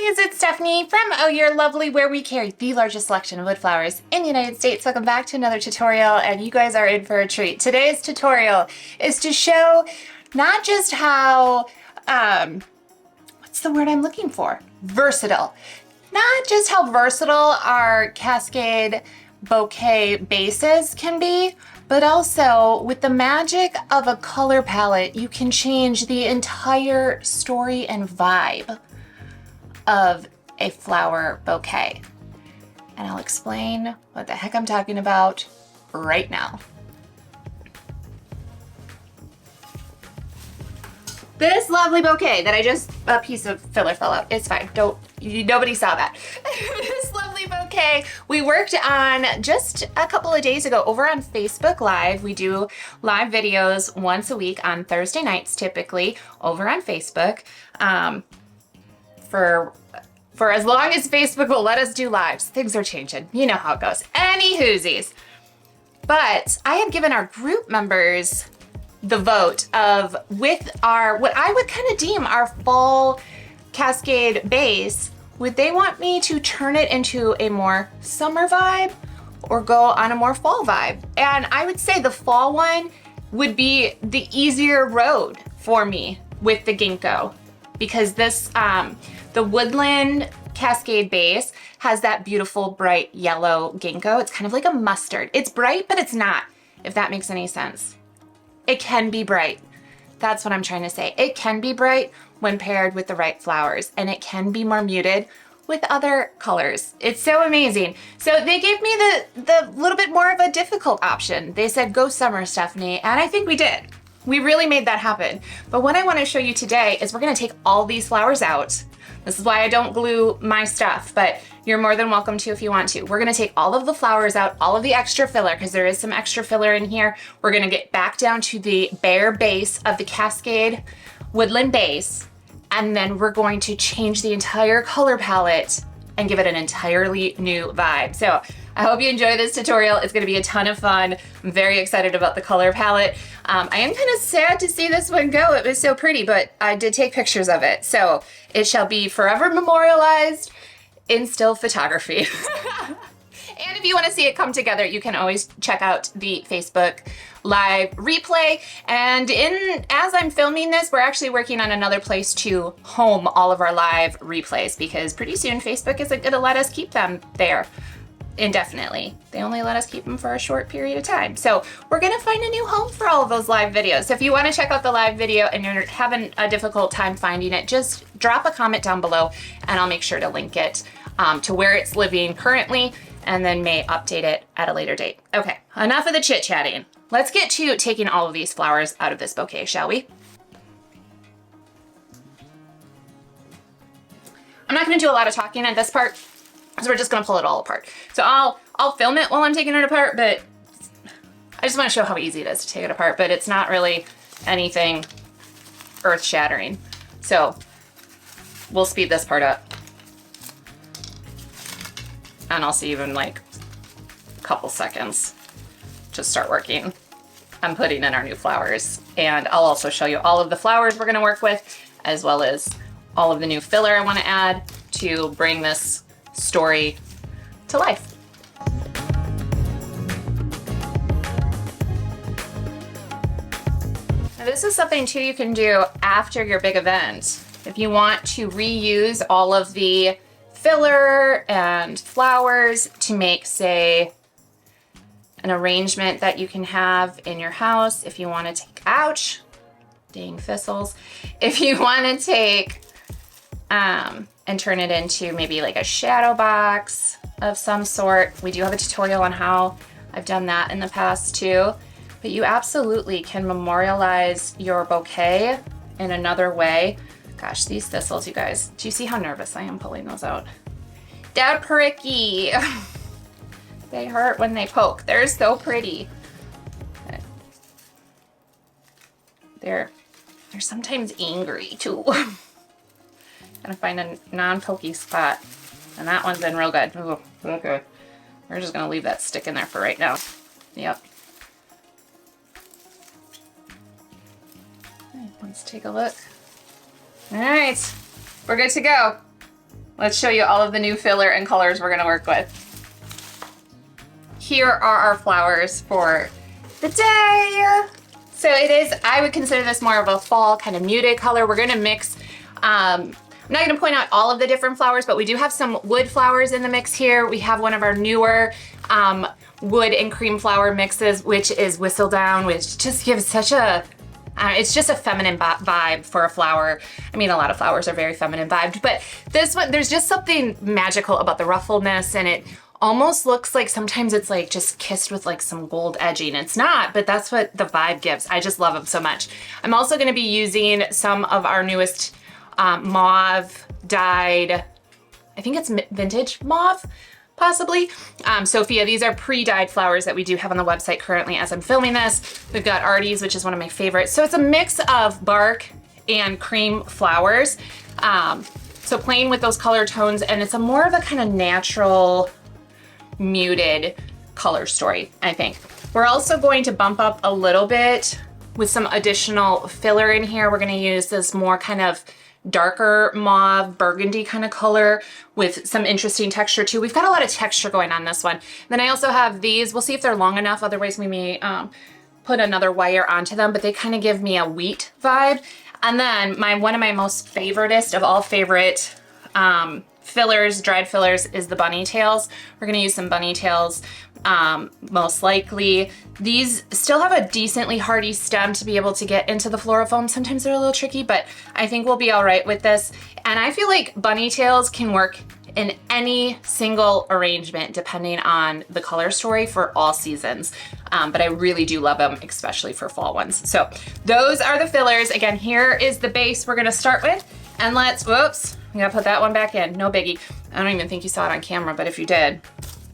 ladies, it's Stephanie from Oh You're Lovely, where we carry the largest selection of wood flowers in the United States. Welcome back to another tutorial, and you guys are in for a treat. Today's tutorial is to show not just how, what's the word I'm looking for? Versatile. Not just how versatile our Cascade bouquet bases can be, but also with the magic of a color palette, you can change the entire story and vibe of a flower bouquet. And I'll explain what the heck I'm talking about right now. This lovely bouquet that a piece of filler fell out. It's fine. Nobody saw that. This lovely bouquet we worked on just a couple of days ago over on Facebook Live. We do live videos once a week on Thursday nights, typically over on Facebook. For as long as Facebook will let us do lives. Things are changing. You know how it goes. Any hoosies. But I had given our group members the vote of with our, what I would kind of deem our fall Cascade base, would they want me to turn it into a more summer vibe or go on a more fall vibe? And I would say the fall one would be the easier road for me with the ginkgo, because this, the Woodland Cascade base has that beautiful bright yellow ginkgo. It's kind of like a mustard. It's bright, but it's not, if that makes any sense. It can be bright. That's what I'm trying to say. It can be bright when paired with the right flowers, and it can be more muted with other colors. It's so amazing. So they gave me the little bit more of a difficult option. They said, go summer, Stephanie, and I think we did. We really made that happen. But what I want to show you today is we're going to take all these flowers out. This is why I don't glue my stuff, but you're more than welcome to if you want to. We're going to take all of the flowers out, all of the extra filler, because there is some extra filler in here. We're going to get back down to the bare base of the Cascade Woodland base, and then we're going to change the entire color palette and give it an entirely new vibe. So I hope you enjoy this tutorial. It's gonna be a ton of fun. I'm very excited about the color palette. I am kind of sad to see this one go. It was so pretty, but I did take pictures of it. So it shall be forever memorialized in still photography. And if you wanna see it come together, you can always check out the Facebook Live replay. And as I'm filming this, we're actually working on another place to home all of our live replays, because pretty soon Facebook isn't gonna let us keep them there indefinitely. They only let us keep them for a short period of time. So we're gonna find a new home for all of those live videos. So if you wanna check out the live video and you're having a difficult time finding it, just drop a comment down below and I'll make sure to link it to where it's living currently, and then may update it at a later date. Okay, enough of the chit-chatting. Let's get to taking all of these flowers out of this bouquet, shall we? I'm not gonna do a lot of talking at this part, because we're just gonna pull it all apart. So I'll film it while I'm taking it apart, but I just wanna show how easy it is to take it apart, but it's not really anything earth-shattering. So we'll speed this part up. And I'll see you in like a couple seconds to start working on putting in our new flowers. And I'll also show you all of the flowers we're gonna work with, as well as all of the new filler I wanna add to bring this story to life. Now this is something too you can do after your big event. If you want to reuse all of the filler and flowers to make, say, an arrangement that you can have in your house. If you want to take, ouch, dang thistles. If you want to take and turn it into maybe like a shadow box of some sort. We do have a tutorial on how I've done that in the past too. But you absolutely can memorialize your bouquet in another way. Gosh, these thistles, you guys. Do you see how nervous I am pulling those out? They're pricky. They hurt when they poke. They're so pretty. They're sometimes angry too. Gotta find a non-pokey spot. And that one's in real good. Ooh, okay. We're just gonna leave that stick in there for right now. Yep. Okay, let's take a look. All right, we're good to go. let's show you all of the new filler and colors we're gonna work with. Here are our flowers for the day. So it is, I would consider this more of a fall kind of muted color. We're gonna mix, I'm not gonna point out all of the different flowers, but we do have some wood flowers in the mix here. We have one of our newer wood and cream flower mixes, which is Whistledown, which just gives such a, it's just a feminine vibe for a flower. I mean, a lot of flowers are very feminine vibed, but this one, there's just something magical about the ruffledness, and it almost looks like sometimes it's like just kissed with like some gold edging. It's not, but that's what the vibe gives. I just love them so much. I'm also gonna be using some of our newest mauve dyed, I think it's vintage mauve, possibly. Sophia, these are pre-dyed flowers that we do have on the website currently as I'm filming this. We've got Artie's, which is one of my favorites. So it's a mix of bark and cream flowers. So playing with those color tones, and it's a more of a kind of natural, muted color story, I think. We're also going to bump up a little bit with some additional filler in here. We're gonna use this more kind of darker mauve burgundy kind of color with some interesting texture too. We've got a lot of texture going on this one. Then I also have these. We'll see if they're long enough. Otherwise we may put another wire onto them, but they kind of give me a wheat vibe. And then one of my most favoritist of all favorite fillers, dried fillers, is the bunny tails. We're gonna use some bunny tails, most likely. These still have a decently hardy stem to be able to get into the floral foam. Sometimes they're a little tricky, but I think we'll be all right with this. And I feel like bunny tails can work in any single arrangement depending on the color story for all seasons. But I really do love them, especially for fall ones. So those are the fillers. Again, here is the base we're gonna start with. And let's, whoops, I'm gonna put that one back in, no biggie. I don't even think you saw it on camera, but if you did,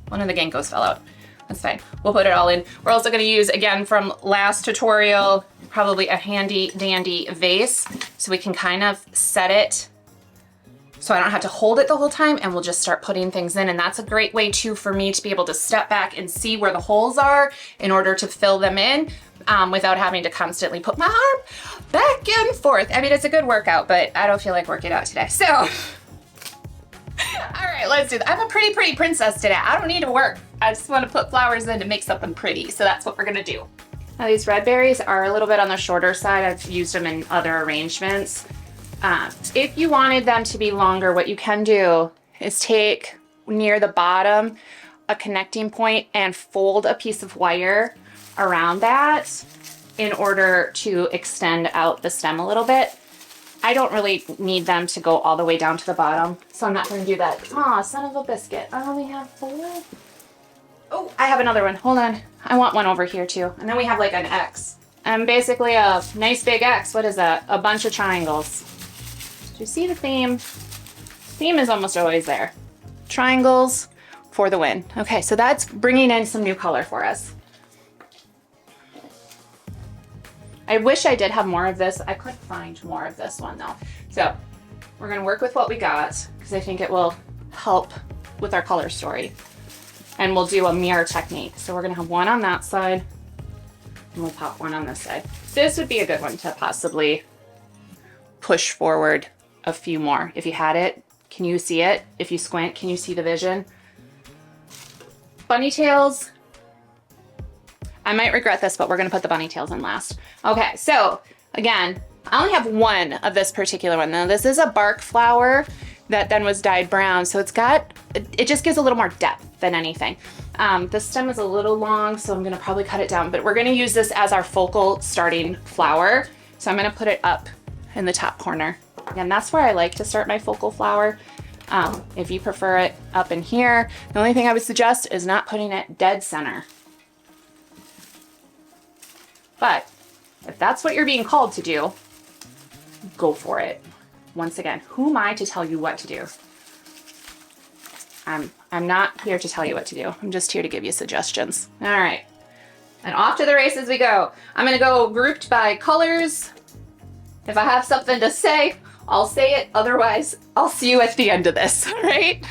one of the Ginkgos fell out. That's fine, we'll put it all in. We're also gonna use, again, from last tutorial, probably a handy dandy vase, so we can kind of set it so I don't have to hold it the whole time, and we'll just start putting things in. And that's a great way too for me to be able to step back and see where the holes are in order to fill them in without having to constantly put my arm back and forth. I mean, it's a good workout, but I don't feel like working out today. So, all right, let's do that. I'm a pretty princess today. I don't need to work. I just want to put flowers in to make something pretty. So that's what we're gonna do. Now these red berries are a little bit on the shorter side. I've used them in other arrangements. If you wanted them to be longer, what you can do is take near the bottom a connecting point and fold a piece of wire around that in order to extend out the stem a little bit. I don't really need them to go all the way down to the bottom, so I'm not going to do that. Aw, son of a biscuit. I only have 4. Oh, I have another one. Hold on. I want one over here too. And then we have like an X. And basically a nice big X. What is that? A bunch of triangles. Do you see the theme? Theme is almost always there. Triangles for the win. Okay, so that's bringing in some new color for us. I wish I did have more of this. I couldn't find more of this one though. So we're gonna work with what we got because I think it will help with our color story. And we'll do a mirror technique. So we're gonna have one on that side and we'll pop one on this side. This would be a good one to possibly push forward a few more. If you had it, can you see it? If you squint, can you see the vision? Bunny tails. I might regret this, but we're gonna put the bunny tails in last. Okay, so again, I only have one of this particular one. Now this is a bark flower that then was dyed brown. So it just gives a little more depth than anything. The stem is a little long, so I'm gonna probably cut it down, but we're gonna use this as our focal starting flower. So I'm gonna put it up in the top corner. And that's where I like to start my focal flower. If you prefer it up in here, the only thing I would suggest is not putting it dead center. But if that's what you're being called to do, go for it. Once again, who am I to tell you what to do? I'm not here to tell you what to do. I'm just here to give you suggestions. All right, and off to the races we go. I'm gonna go grouped by colors. If I have something to say, I'll say it. Otherwise, I'll see you at the end of this, all right?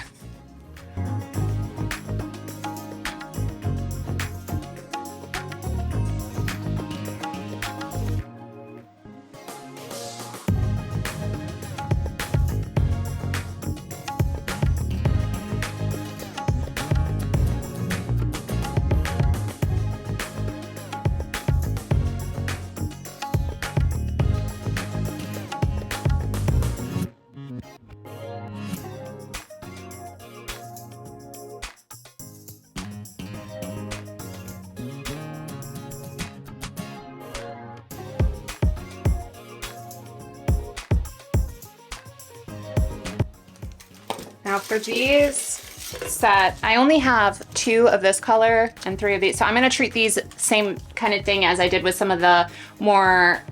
Now for these set, I only have 2 of this color and 3 of these. So I'm gonna treat these same kind of thing as I did with some of the more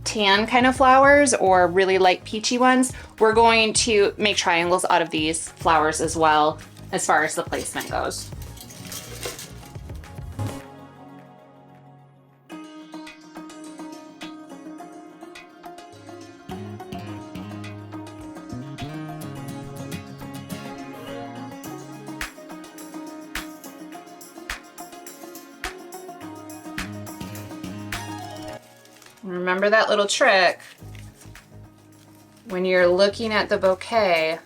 tan kind of flowers or really light peachy ones. We're going to make triangles out of these flowers as well as far as the placement goes. Remember that little trick. When you're looking at the bouquet,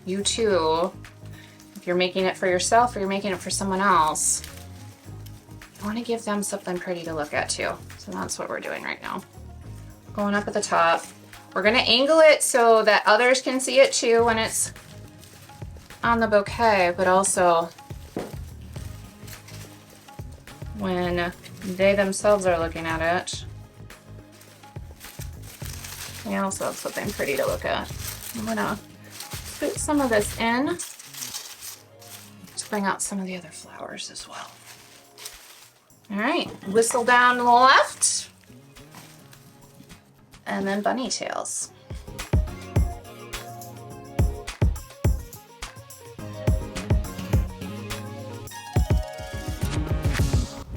you too, if you're making it for yourself or you're making it for someone else, you want to give them something pretty to look at too. So that's what we're doing right now. Going up at the top. We're going to angle it so that others can see it too when it's on the bouquet, but also when they themselves are looking at it. We also have something pretty to look at. I'm gonna put some of this in to bring out some of the other flowers as well. All right, whistle down to the left, and then bunny tails.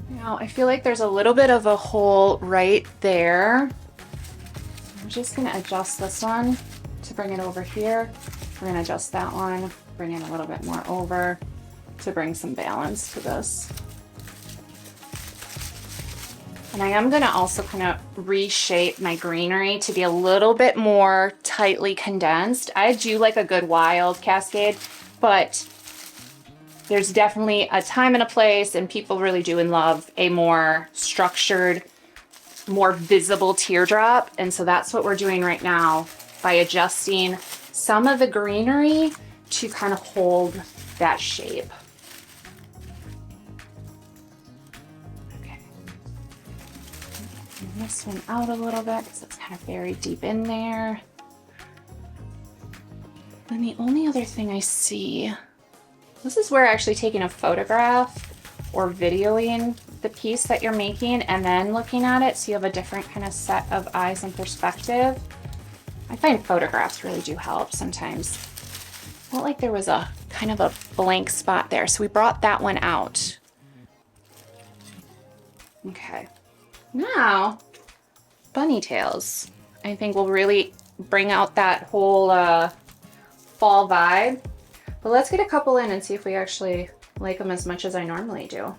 Now, I feel like there's a little bit of a hole right there. I'm just gonna adjust this one to bring it over here. We're gonna adjust that one, bring it a little bit more over to bring some balance to this. And I am gonna also kind of reshape my greenery to be a little bit more tightly condensed. I do like a good wild cascade, but there's definitely a time and a place, and people really do love a more structured, more visible teardrop. And so that's what we're doing right now by adjusting some of the greenery to kind of hold that shape. Okay. Bring this one out a little bit because it's kind of buried deep in there. And the only other thing I see, this is where actually taking a photograph or videoing the piece that you're making and then looking at it so you have a different kind of set of eyes and perspective. I find photographs really do help sometimes. Felt like there was a kind of a blank spot there, so we brought that one out. Okay, now bunny tails I think will really bring out that whole fall vibe. But let's get a couple in and see if we actually like them as much as I normally do.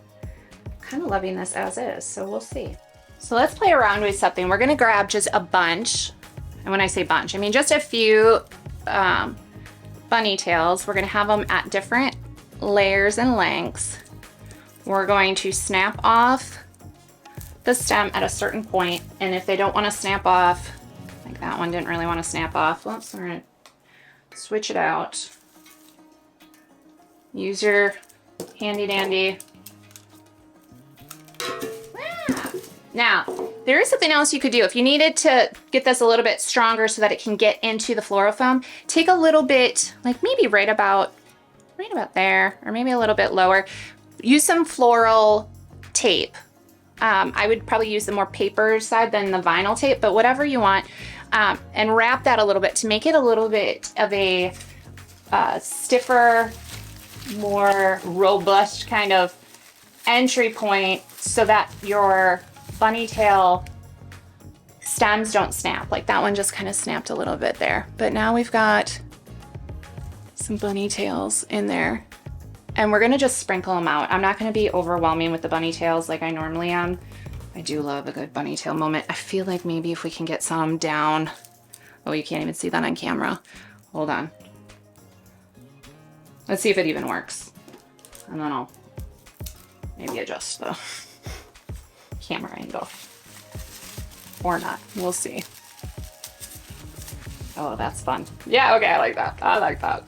Kind of loving this as is, so we'll see. So let's play around with something. We're gonna grab just a bunch, and when I say bunch, I mean just a few bunny tails. We're gonna have them at different layers and lengths. We're going to snap off the stem at a certain point, and if they don't wanna snap off, like that one didn't really wanna snap off, well, so we're gonna switch it out. Use your handy dandy. Now, there is something else you could do. If you needed to get this a little bit stronger so that it can get into the floral foam, take a little bit, like maybe right about there, or maybe a little bit lower. Use some floral tape. I would probably use the more paper side than the vinyl tape, but whatever you want. And wrap that a little bit to make it a little bit of a stiffer, more robust kind of entry point so that your bunny tail stems don't snap. Like that one just kind of snapped a little bit there. But now we've got some bunny tails in there, and we're gonna just sprinkle them out. I'm not gonna be overwhelming with the bunny tails like I normally am. I do love a good bunny tail moment. I feel like maybe if we can get some down. Oh, you can't even see that on camera. Hold on. Let's see if it even works. And then I'll maybe adjust the camera angle. Or not, we'll see. Oh, that's fun. Yeah, okay, I like that. I like that.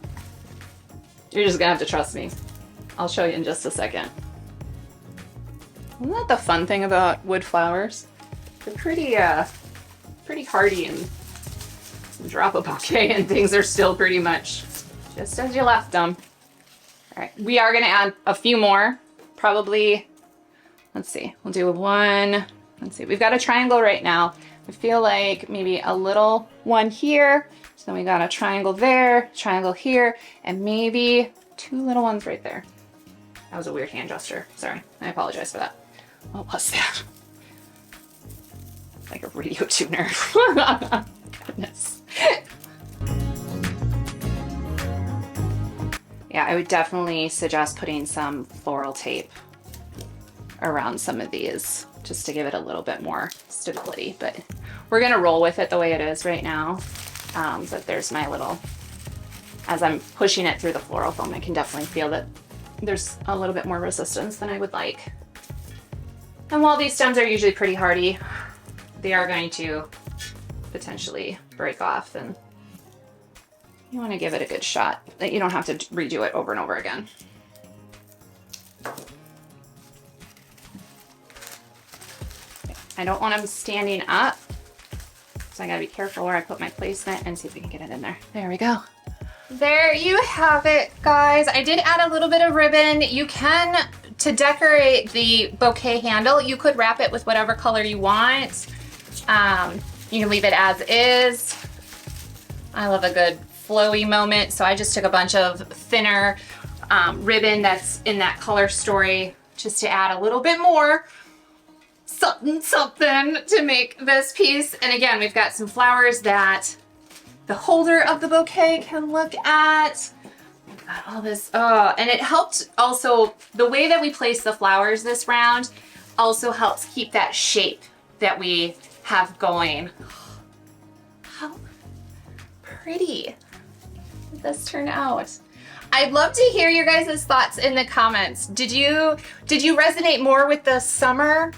You're just gonna have to trust me. I'll show you in just a second. Isn't that the fun thing about wood flowers? They're pretty hardy, and drop a bouquet and things are still pretty much just as you left them. All right, we are gonna add a few more, probably, let's see, we'll do one, let's see, we've got a triangle right now. I feel like maybe a little one here. So then we got a triangle there, triangle here, and maybe 2 little ones right there. That was a weird hand gesture. Sorry, I apologize for that. Oh, what's that? Like a radio tuner. Goodness. Yeah, I would definitely suggest putting some floral tape around some of these just to give it a little bit more stability, but we're gonna roll with it the way it is right now. But there's my little, as I'm pushing it through the floral foam, I can definitely feel that there's a little bit more resistance than I would like. And while these stems are usually pretty hardy, they are going to potentially break off, and you want to give it a good shot that you don't have to redo it over and over again. I don't want them standing up, so I gotta be careful where I put my placement and see if we can get it in there. There we go. There you have it, guys. I did add a little bit of ribbon. You can, to decorate the bouquet handle, you could wrap it with whatever color you want. You can leave it as is. I love a good flowy moment, so I just took a bunch of thinner ribbon that's in that color story just to add a little bit more something to make this piece. And again, we've got some flowers that the holder of the bouquet can look at. We've got all this, oh, and it helped also, the way that we place the flowers this round also helps keep that shape that we have going. How pretty did this turn out? I'd love to hear your guys' thoughts in the comments. Did you resonate more with the summer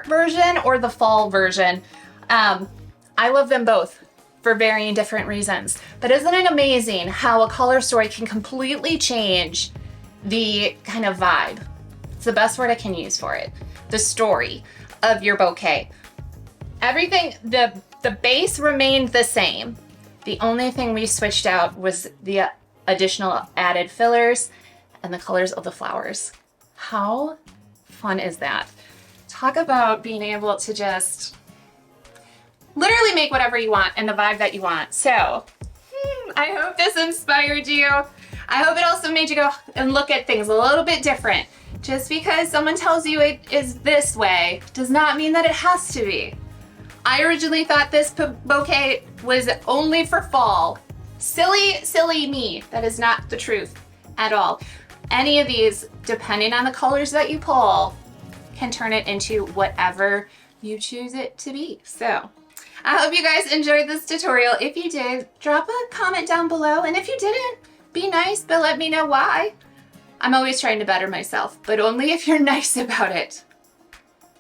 version or the fall version? I love them both for varying different reasons. But isn't it amazing how a color story can completely change the kind of vibe? It's the best word I can use for it. The story of your bouquet. Everything, the base remained the same. The only thing we switched out was the additional added fillers and the colors of the flowers. How fun is that? Talk about being able to just literally make whatever you want and the vibe that you want. So I hope this inspired you. I hope it also made you go and look at things a little bit different. Just because someone tells you it is this way does not mean that it has to be. I originally thought this bouquet was only for fall. Silly me. That is not the truth at all. Any of these, depending on the colors that you pull, can turn it into whatever you choose it to be. So I hope you guys enjoyed this tutorial. If you did, drop a comment down below. And if you didn't, be nice, but let me know why. I'm always trying to better myself, but only if you're nice about it.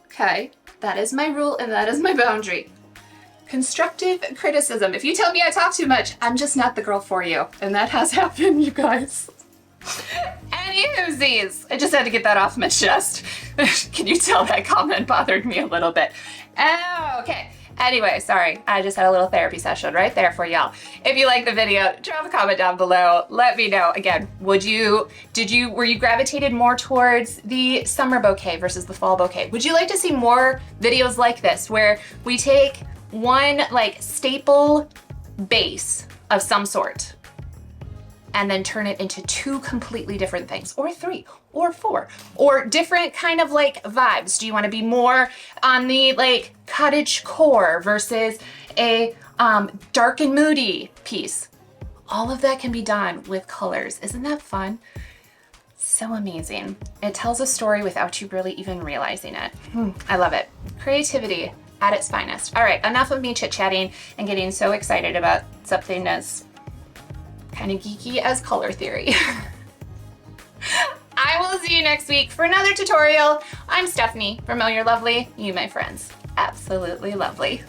Okay, that is my rule and that is my boundary. Constructive criticism. If you tell me I talk too much, I'm just not the girl for you. And that has happened, you guys. Anywhoosies, I just had to get that off my chest. Can you tell that comment bothered me a little bit? Oh, okay. Anyway, sorry, I just had a little therapy session right there for y'all. If you like the video, drop a comment down below. Let me know. Again, were you gravitated more towards the summer bouquet versus the fall bouquet? Would you like to see more videos like this where we take one like staple base of some sort and then turn it into 2 completely different things, or 3, or 4, or different kind of like vibes? Do you want to be more on the like cottage core versus a dark and moody piece? All of that can be done with colors. Isn't that fun? So amazing. It tells a story without you really even realizing it. I love it. Creativity at its finest. All right, enough of me chit-chatting and getting so excited about something as kind of geeky as color theory. I will see you next week for another tutorial. I'm Stephanie from Oh You're Lovely. You, my friends, absolutely lovely.